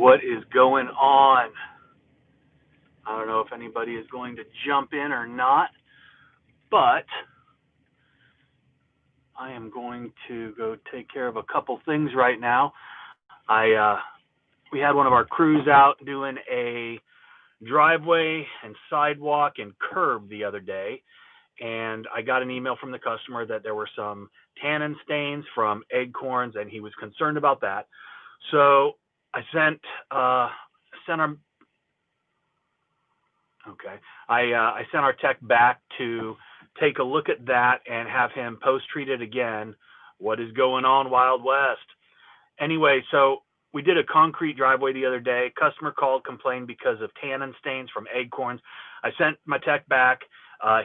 What is going on? I don't know if anybody is going to jump in or not, but I am going to go take care of a couple things right now. We had one of our crews out doing a driveway and sidewalk and curb the other day, and I got an email from the customer that there were some tannin stains from acorns, and he was concerned about that. So I sent our Okay. I sent our tech back to take a look at that and have him post-treat it again. What is going on, Wild West? Anyway, so we did a concrete driveway the other day. Customer called, complained because of tannin stains from acorns. I sent my tech back.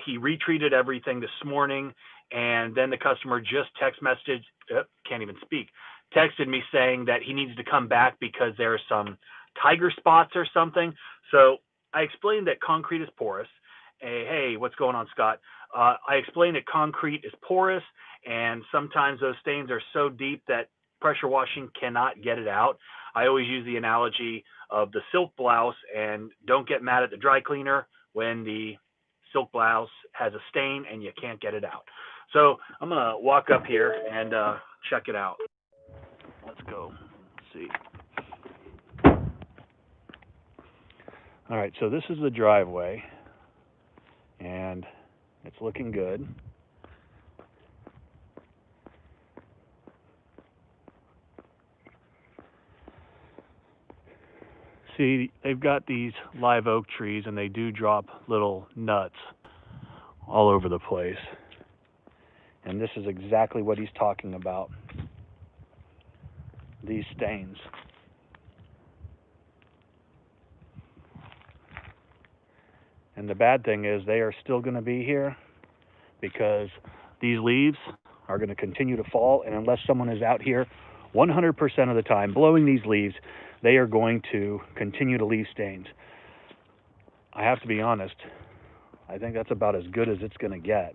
He retreated everything this morning, and then the customer just can't even speak, texted me saying that he needs to come back because there are some tiger spots or something. So I explained that concrete is porous. Hey, what's going on, Scott? I explained that concrete is porous, and sometimes those stains are so deep that pressure washing cannot get it out. I always use the analogy of the silk blouse, and don't get mad at the dry cleaner when the silk blouse has a stain and you can't get it out. So I'm going to walk up here and check it out. Let's go. Let's see. All right, so this is the driveway, and it's looking good. See, they've got these live oak trees, and they do drop little nuts all over the place. And this is exactly what he's talking about, these stains. And the bad thing is they are still going to be here because these leaves are going to continue to fall, and unless someone is out here 100% of the time blowing these leaves, they are going to continue to leave stains. I have to be honest, I think that's about as good as it's going to get.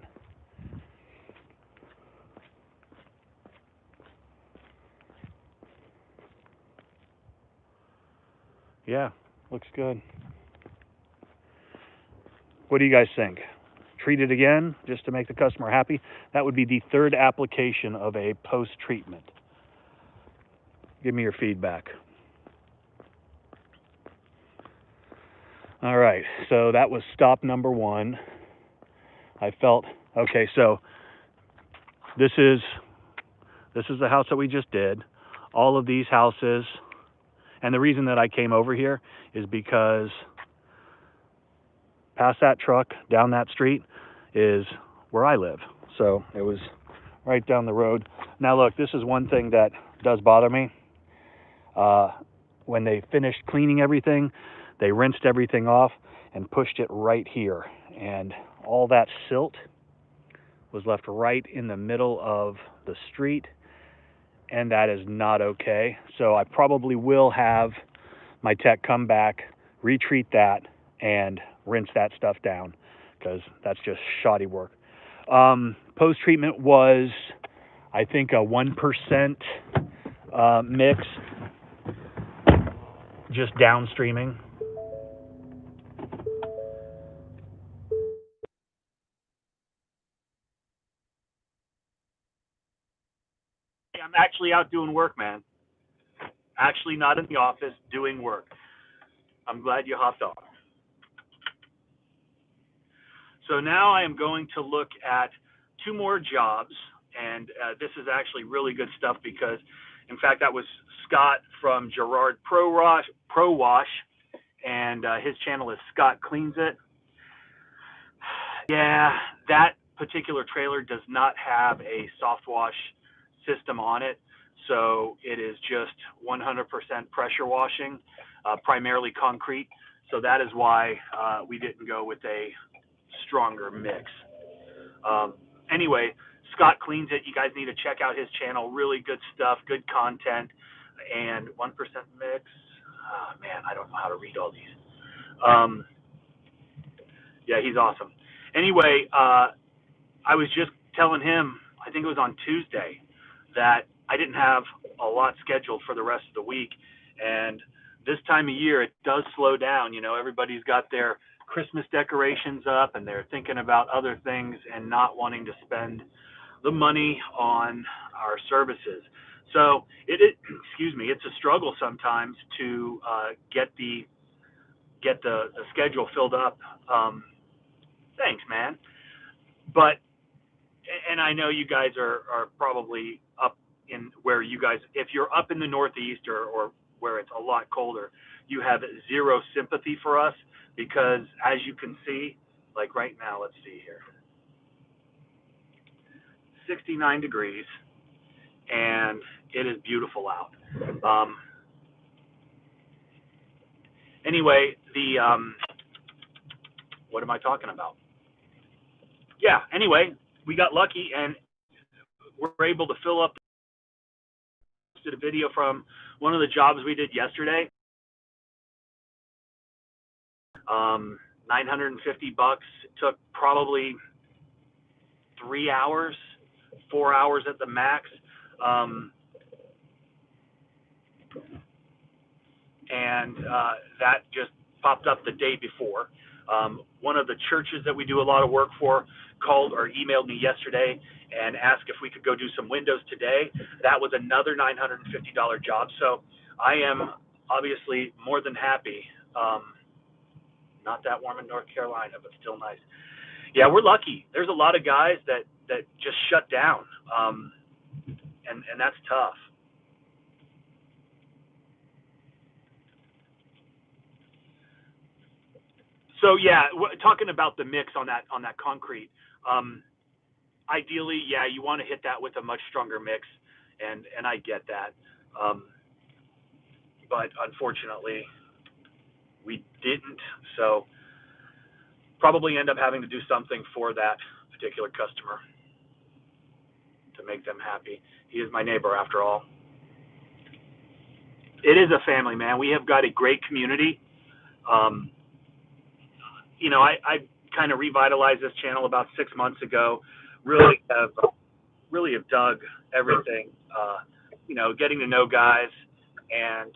Yeah, looks good. What do you guys think? Treat it again just to make the customer happy? That would be the third application of a post-treatment. Give me your feedback. All right, so that was stop number one. I felt, okay, so this is the house that we just did. All of these houses, and the reason that I came over here is because past that truck, down that street, is where I live. So it was right down the road. Now look, this is one thing that does bother me. When they finished cleaning everything, they rinsed everything off and pushed it right here. And all that silt was left right in the middle of the street, and that is not okay. So I probably will have my tech come back, retreat that, and rinse that stuff down, because that's just shoddy work. Post-treatment was, I think, a 1% mix, just downstreaming. I'm actually out doing work, man. Actually not in the office, doing work. I'm glad you hopped on. So now I am going to look at two more jobs, and this is actually really good stuff because, in fact, that was Scott from Gerard Pro Wash, and his channel is Scott Cleans It. Yeah, that particular trailer does not have a soft wash system on it, so it is just 100% pressure washing, primarily concrete. So that is why we didn't go with a stronger mix. Anyway, Scott Cleans It. You guys need to check out his channel. Really good stuff, good content, and 1% mix. Oh, man, I don't know how to read all these. Yeah, he's awesome. Anyway, I was just telling him, I think it was on Tuesday, that I didn't have a lot scheduled for the rest of the week, and this time of year, it does slow down. Everybody's got their Christmas decorations up and they're thinking about other things and not wanting to spend the money on our services. So excuse me, it's a struggle sometimes to get the schedule filled up. Thanks, man. But and I know you guys are probably up in where you guys, if you're up in the Northeast or where it's a lot colder, you have zero sympathy for us because as you can see, like right now, let's see here, 69 degrees and it is beautiful out. Anyway, what am I talking about? Yeah, anyway, we got lucky and we're able to fill up. Did a video from one of the jobs we did yesterday. 950 bucks. It took probably 3 hours, 4 hours at the max. And that just popped up the day before. One of the churches that we do a lot of work for called or emailed me yesterday and asked if we could go do some windows today. That was another $950 job. So I am obviously more than happy. Not that warm in North Carolina, but still nice. Yeah, we're lucky. There's a lot of guys that just shut down, and that's tough. So yeah, talking about the mix on that concrete. Ideally, yeah, you want to hit that with a much stronger mix, and I get that. But unfortunately, we didn't. So probably end up having to do something for that particular customer to make them happy. He is my neighbor after all. It is a family, man. We have got a great community. Um, I kind of revitalized this channel about 6 months ago. Really have dug everything. Getting to know guys and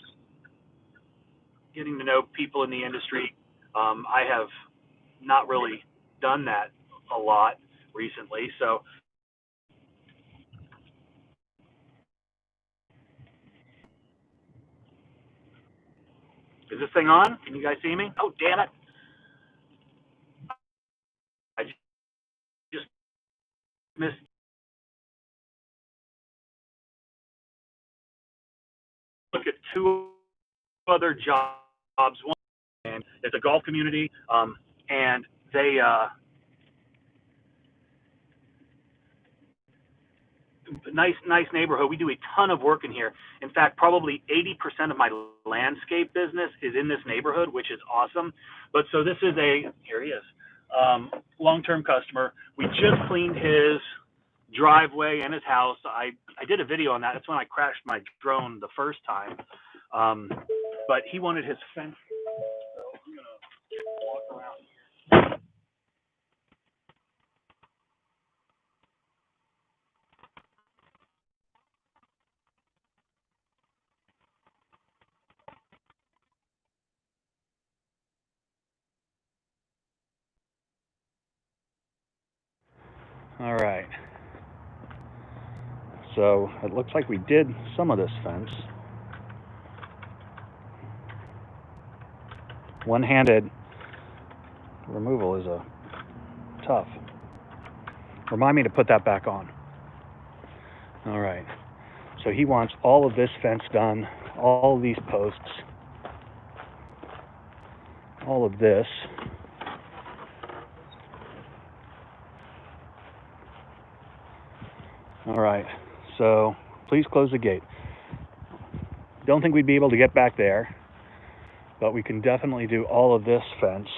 getting to know people in the industry. I have not really done that a lot recently. So is this thing on? Can you guys see me? Oh, damn it. I just missed. Look at two other jobs. One, and it's a golf community, and they nice neighborhood. We do a ton of work in here. In fact, probably 80% of my landscape business is in this neighborhood, which is awesome. But so this is here he is, long-term customer. We just cleaned his driveway and his house. I did a video on that. That's when I crashed my drone the first time. But he wanted his fence. So I'm gonna walk around here. All right. So it looks like we did some of this fence. One-handed removal is tough. Remind me to put that back on. All right. So he wants all of this fence done, all of these posts, all of this. All right. So please close the gate. Don't think we'd be able to get back there, but we can definitely do all of this fence.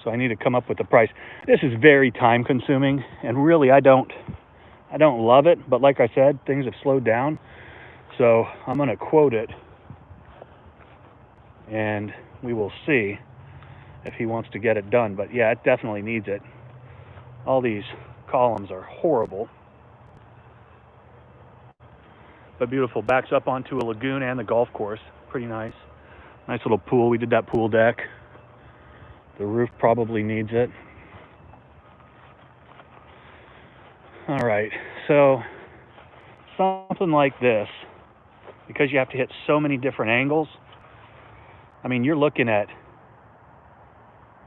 So I need to come up with a price. This is very time consuming, and really I don't love it, but like I said, things have slowed down. So I'm going to quote it and we will see if he wants to get it done. But yeah, it definitely needs it. All these columns are horrible. but beautiful. Backs up onto a lagoon and the golf course. Pretty nice. Nice little pool. We did that pool deck. The roof probably needs it. All right, so something like this, because you have to hit so many different angles, I mean, you're looking at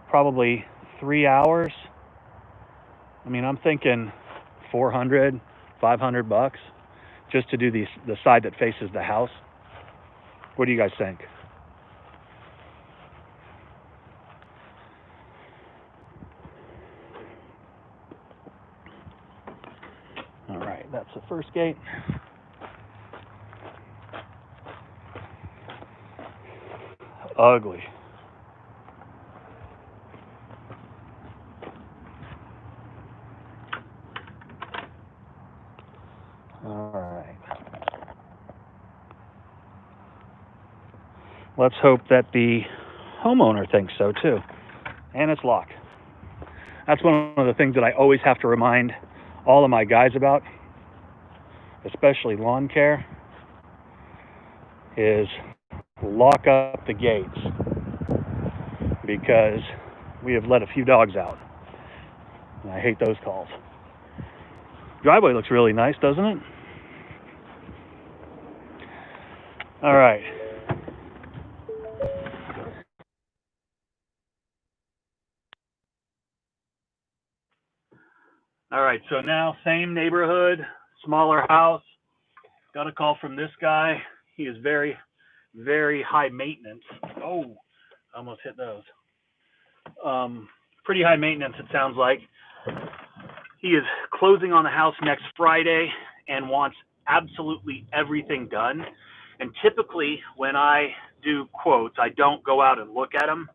probably 3 hours. I mean, I'm thinking 400, 500 bucks just to do the side that faces the house. What do you guys think? All right, that's the first gate. Ugly. All right. Let's hope that the homeowner thinks so too. And it's locked. That's one of the things that I always have to remind all of my guys about, especially lawn care, is lock up the gates, because we have let a few dogs out. And I hate those calls. Driveway looks really nice, doesn't it? All right. All right, so now same neighborhood, smaller house. Got a call from this guy. He is very, very high maintenance. Oh, I almost hit those. Pretty high maintenance, it sounds like. He is closing on the house next Friday and wants absolutely everything done. And typically when I do quotes, I don't go out and look at them.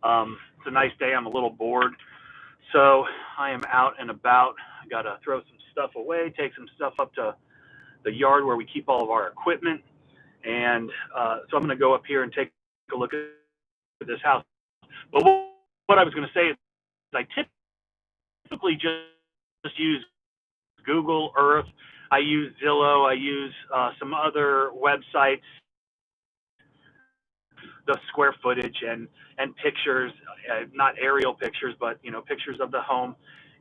It's a nice day. I'm a little bored. So I am out and about. I got to throw some stuff away, take some stuff up to the yard where we keep all of our equipment. And so I'm going to go up here and take a look at this house. But what I was going to say is I typically just use Google Earth. I use Zillow. I use some other websites, the square footage and pictures, not aerial pictures, but pictures of the home,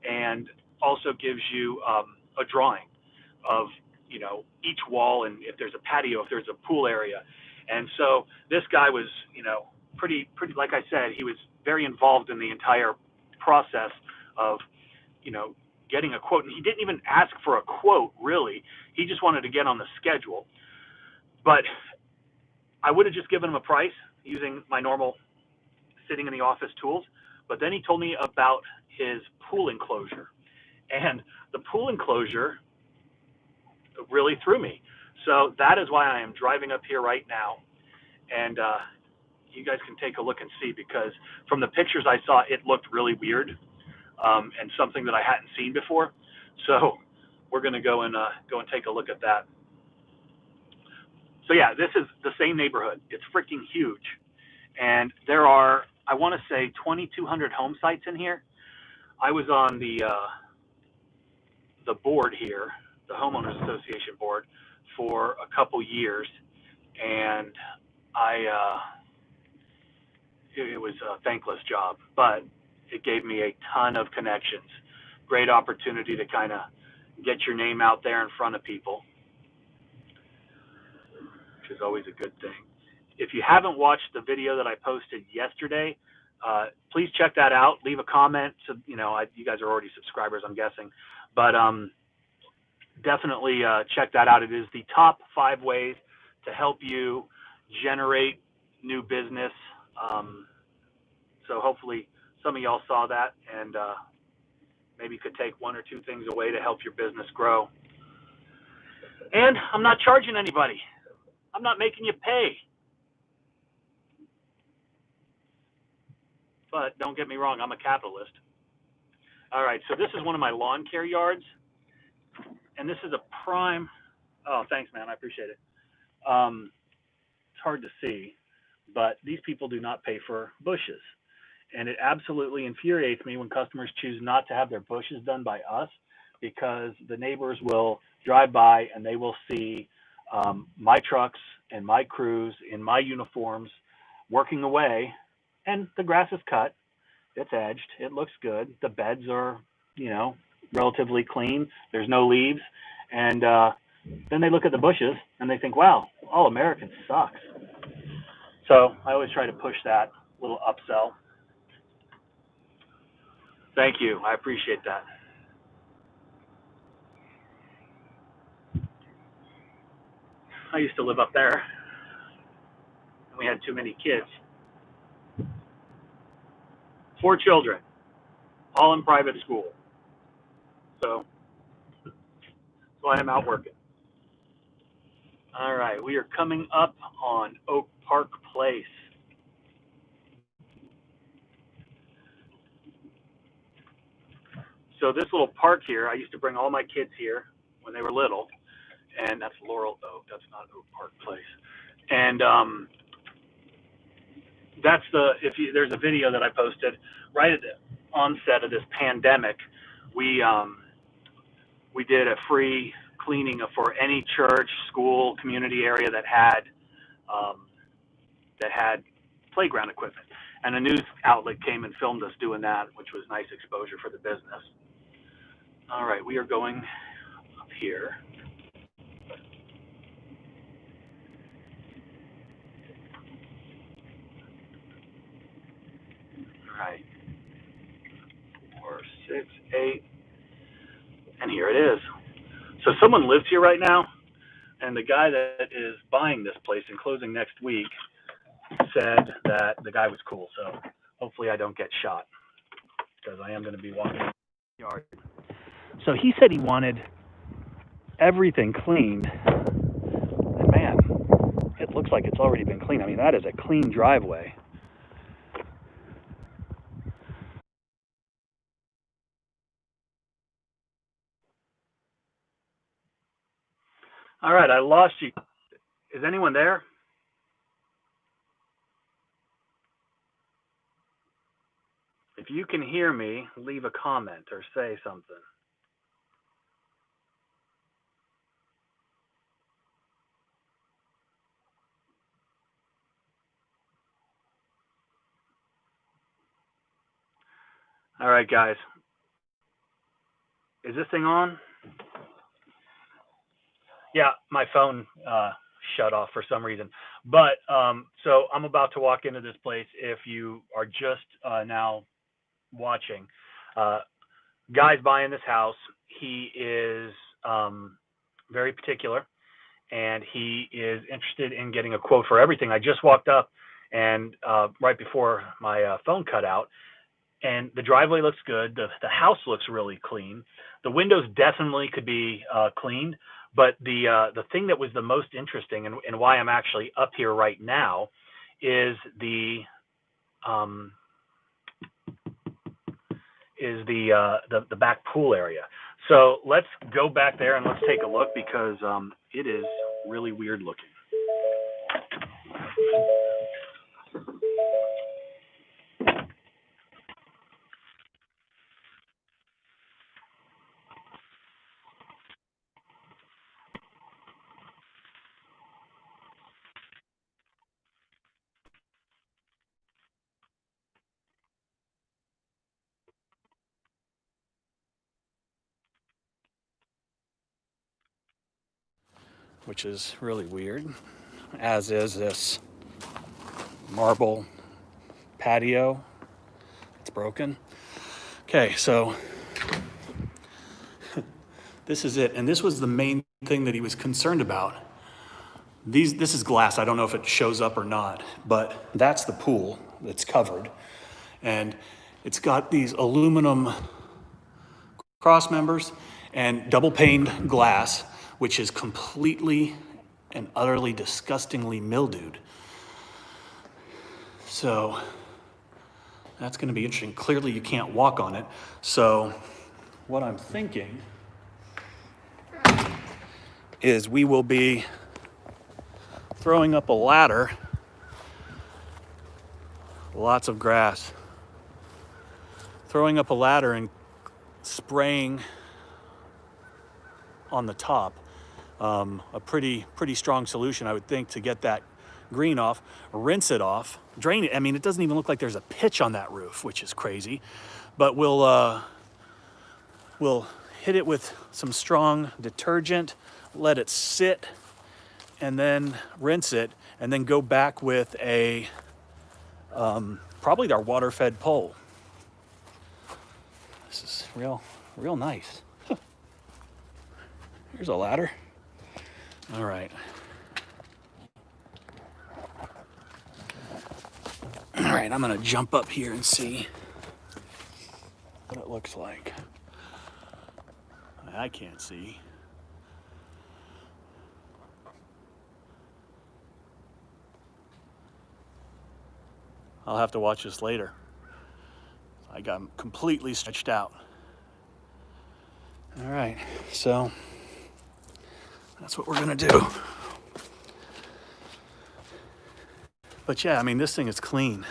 and also gives you a drawing of each wall, and if there's a patio, if there's a pool area. And so this guy was pretty, like I said, he was very involved in the entire process of getting a quote. And he didn't even ask for a quote, really. He just wanted to get on the schedule. But I would have just given him a price using my normal sitting in the office tools. But then he told me about his pool enclosure. And the pool enclosure really threw me. So that is why I am driving up here right now. And you guys can take a look and see, because from the pictures I saw, it looked really weird, and something that I hadn't seen before. So we're going to go and take a look at that. So yeah, this is the same neighborhood. It's freaking huge. And there are, I want to say, 2,200 home sites in here. I was on the board here, the Homeowners Association board, for a couple years, and it was a thankless job, but it gave me a ton of connections. Great opportunity to kind of get your name out there in front of people, which is always a good thing. If you haven't watched the video that I posted yesterday, please check that out. Leave a comment. So, you guys are already subscribers, I'm guessing, but definitely check that out. It is the top 5 ways to help you generate new business. So hopefully some of y'all saw that and maybe could take 1 or 2 things away to help your business grow. And I'm not charging anybody. I'm not making you pay. But don't get me wrong, I'm a capitalist. All right, so this is one of my lawn care yards. And this is a prime, oh, thanks, man, I appreciate it. It's hard to see, but these people do not pay for bushes. And it absolutely infuriates me when customers choose not to have their bushes done by us, because the neighbors will drive by and they will see my trucks and my crews in my uniforms working away, and the grass is cut, it's edged, it looks good, the beds are, you know, relatively clean, there's no leaves, and then they look at the bushes and they think, wow, all Americans sucks. So I always try to push that little upsell. Thank you, I appreciate that. I used to live up there, and we had too many kids. 4 children, all in private school. So that's why I'm out working. All right, we are coming up on Oak Park Place. So this little park here, I used to bring all my kids here when they were little, and that's Laurel Oak. That's not Oak Park Place. And that's there's a video that I posted right at the onset of this pandemic. We we did a free cleaning for any church, school, community area um, that had playground equipment. And a news outlet came and filmed us doing that, which was nice exposure for the business. All right, we are going up here. All right, 4, 6, 8, and here it is. So someone lives here right now, and the guy that is buying this place and closing next week said that the guy was cool. So hopefully I don't get shot, because I am going to be walking in the yard. So he said he wanted everything cleaned, and man, it looks like it's already been cleaned. I mean, that is a clean driveway. All right, I lost you. Is anyone there? If you can hear me, leave a comment or say something. All right, guys. Is this thing on? Yeah, my phone shut off for some reason. But so I'm about to walk into this place. If you are just now watching, guy's buying this house. He is very particular, and he is interested in getting a quote for everything. I just walked up, and right before my phone cut out, and the driveway looks good. The house looks really clean. The windows definitely could be cleaned, but the thing that was the most interesting, and why I'm actually up here right now, is the back pool area. So let's go back there and let's take a look, because it is really weird looking. Which is really weird, as is this marble patio. It's broken. Okay, so this is it. And this was the main thing that he was concerned about. This is glass. I don't know if it shows up or not, but that's the pool that's covered. And it's got these aluminum cross members and double paned glass, which is completely and utterly disgustingly mildewed. So that's going to be interesting. Clearly you can't walk on it. So what I'm thinking is we will be throwing up a ladder, lots of grass, throwing up a ladder and spraying on the top a pretty strong solution, I would think, to get that green off. Rinse it off, drain it. I mean, it doesn't even look like there's a pitch on that roof, which is crazy. But we'll hit it with some strong detergent, let it sit, and then rinse it, and then go back with a probably our water-fed pole. This is real nice. Here's a ladder. All right. All right, I'm gonna jump up here and see what it looks like. I can't see. I'll have to watch this later. I got completely stretched out. All right, so that's what we're gonna do. But yeah, I mean, this thing is clean.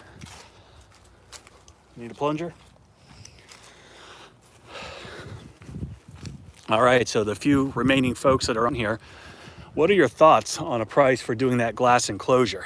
Need a plunger? All right, so the few remaining folks that are on here, what are your thoughts on a price for doing that glass enclosure?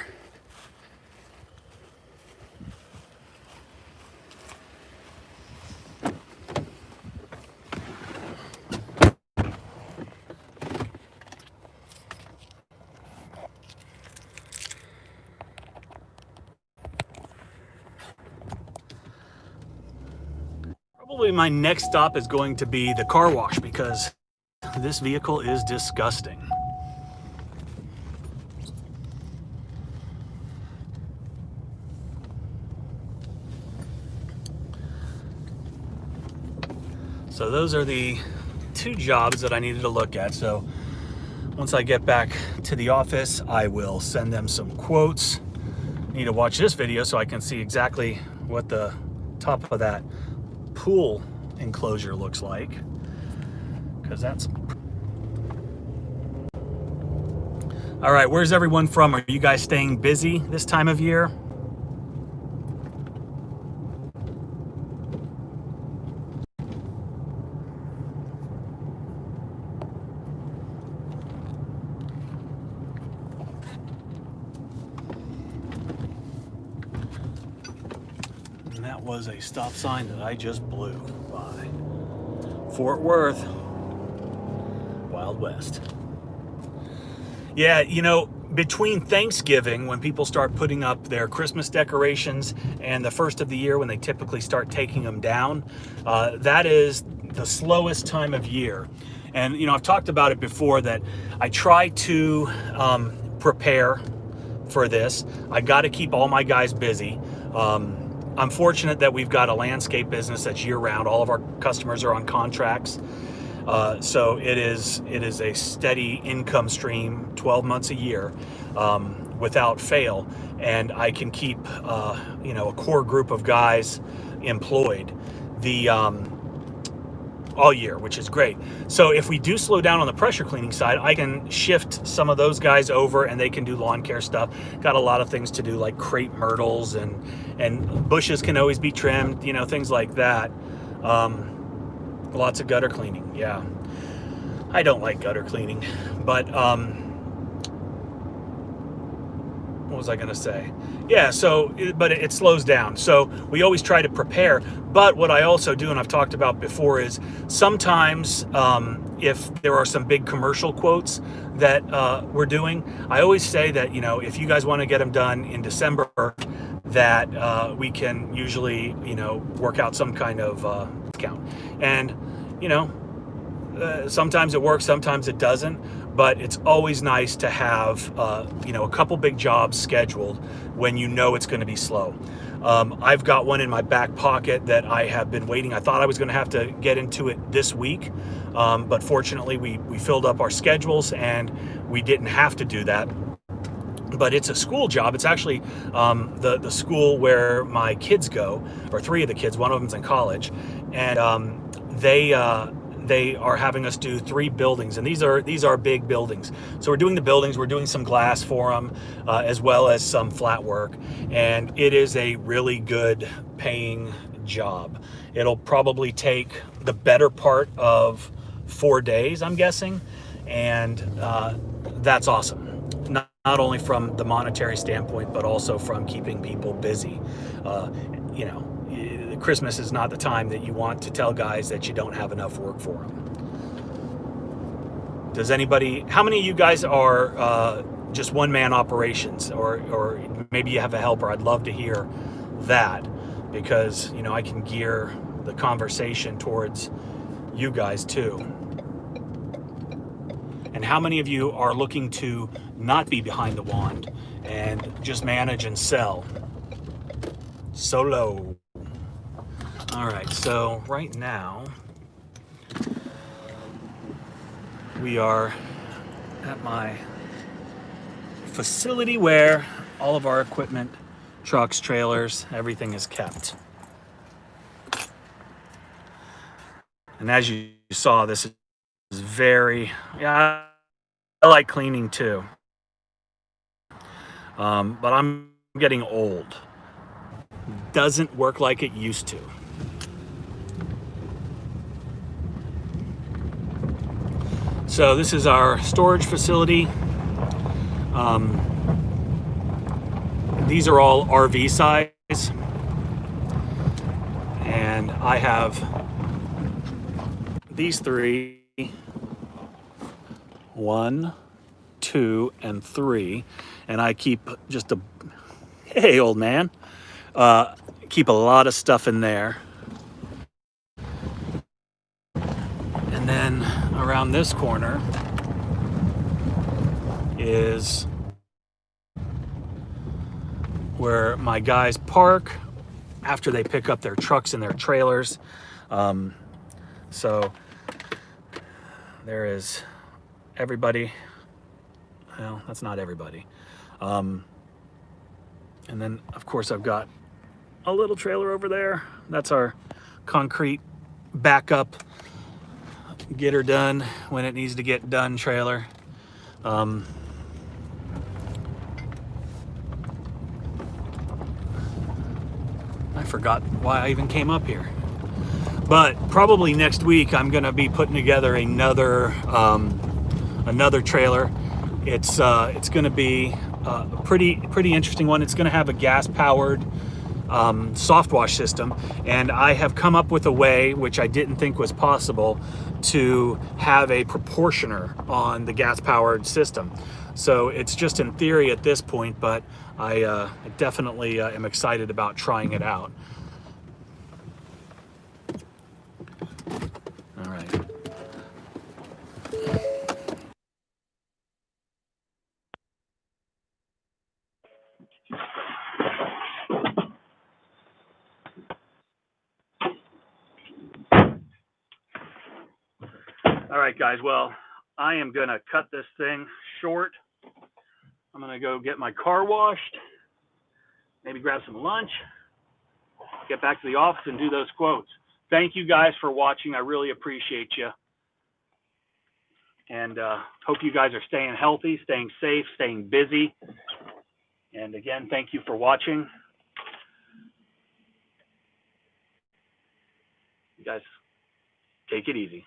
Probably my next stop is going to be the car wash because this vehicle is disgusting. So those are the two jobs that I needed to look at. So once I get back to the office, I will send them some quotes. Need to watch this video so I can see exactly what the top of that pool enclosure looks like, because that's... All right, where's everyone from? Are you guys staying busy this time of year? And that was a stop sign that I just blew by. Fort Worth, Wild West. Yeah, you know, between Thanksgiving, when people start putting up their Christmas decorations, and the first of the year when they typically start taking them down, that is the slowest time of year. And, you know, I've talked about it before that I try to prepare for this. I got to keep all my guys busy. I'm fortunate that we've got a landscape business that's year-round. All of our customers are on contracts. So it is a steady income stream 12 months a year without fail. And I can keep, you know, a core group of guys employed all year, which is great. So if we do slow down on the pressure cleaning side, I can shift some of those guys over and they can do lawn care stuff. Got a lot of things to do, like crepe myrtles and bushes can always be trimmed, you know, things like that. Lots of gutter cleaning. Yeah, I don't like gutter cleaning, but what was I gonna say? Yeah, so, but it slows down. So we always try to prepare. But what I also do, and I've talked about before, is sometimes if there are some big commercial quotes that we're doing, I always say that, you know, if you guys want to get them done in December, that we can usually, you know, work out some kind of discount. And, you know, sometimes it works, sometimes it doesn't. But it's always nice to have, you know, a couple big jobs scheduled when you know it's going to be slow. I've got one in my back pocket that I have been waiting. I thought I was going to have to get into it this week, but fortunately we filled up our schedules and we didn't have to do that. But it's a school job. It's actually the school where my kids go, or three of the kids. One of them's in college, and they are having us do 3 buildings, and these are big buildings. So we're doing the buildings, we're doing some glass for them, as well as some flat work, and it is a really good paying job. It'll probably take the better part of 4 days, I'm guessing, and that's awesome. Not only from the monetary standpoint, but also from keeping people busy. You know, Christmas is not the time that you want to tell guys that you don't have enough work for them. Does anybody? How many of you guys are just one-man operations, or maybe you have a helper? I'd love to hear that, because I can gear the conversation towards you guys too. And how many of you are looking to not be behind the wand and just manage and sell solo? All right, so right now we are at my facility where all of our equipment, trucks, trailers, everything is kept. And as you saw, this is very, I like cleaning too. But I'm getting old. Doesn't work like it used to. So this is our storage facility. These are all RV size, and I have these three, 1, 2, and 3, and I keep just hey old man, keep a lot of stuff in there. And then around this corner is where my guys park after they pick up their trucks and their trailers. So there is everybody. Well, that's not everybody. And then, of course, I've got a little trailer over there. That's our concrete backup, get her done when it needs to get done trailer. I forgot why I even came up here. But probably next week I'm going to be putting together another trailer. It's going to be a pretty interesting one. It's going to have a gas-powered soft wash system, and I have come up with a way, which I didn't think was possible, to have a proportioner on the gas-powered system. So it's just in theory at this point, but I definitely am excited about trying it out. All right. All right, guys. Well, I am going to cut this thing short. I'm going to go get my car washed, maybe grab some lunch, get back to the office and do those quotes. Thank you guys for watching. I really appreciate you. And hope you guys are staying healthy, staying safe, staying busy. And again, thank you for watching. You guys, take it easy.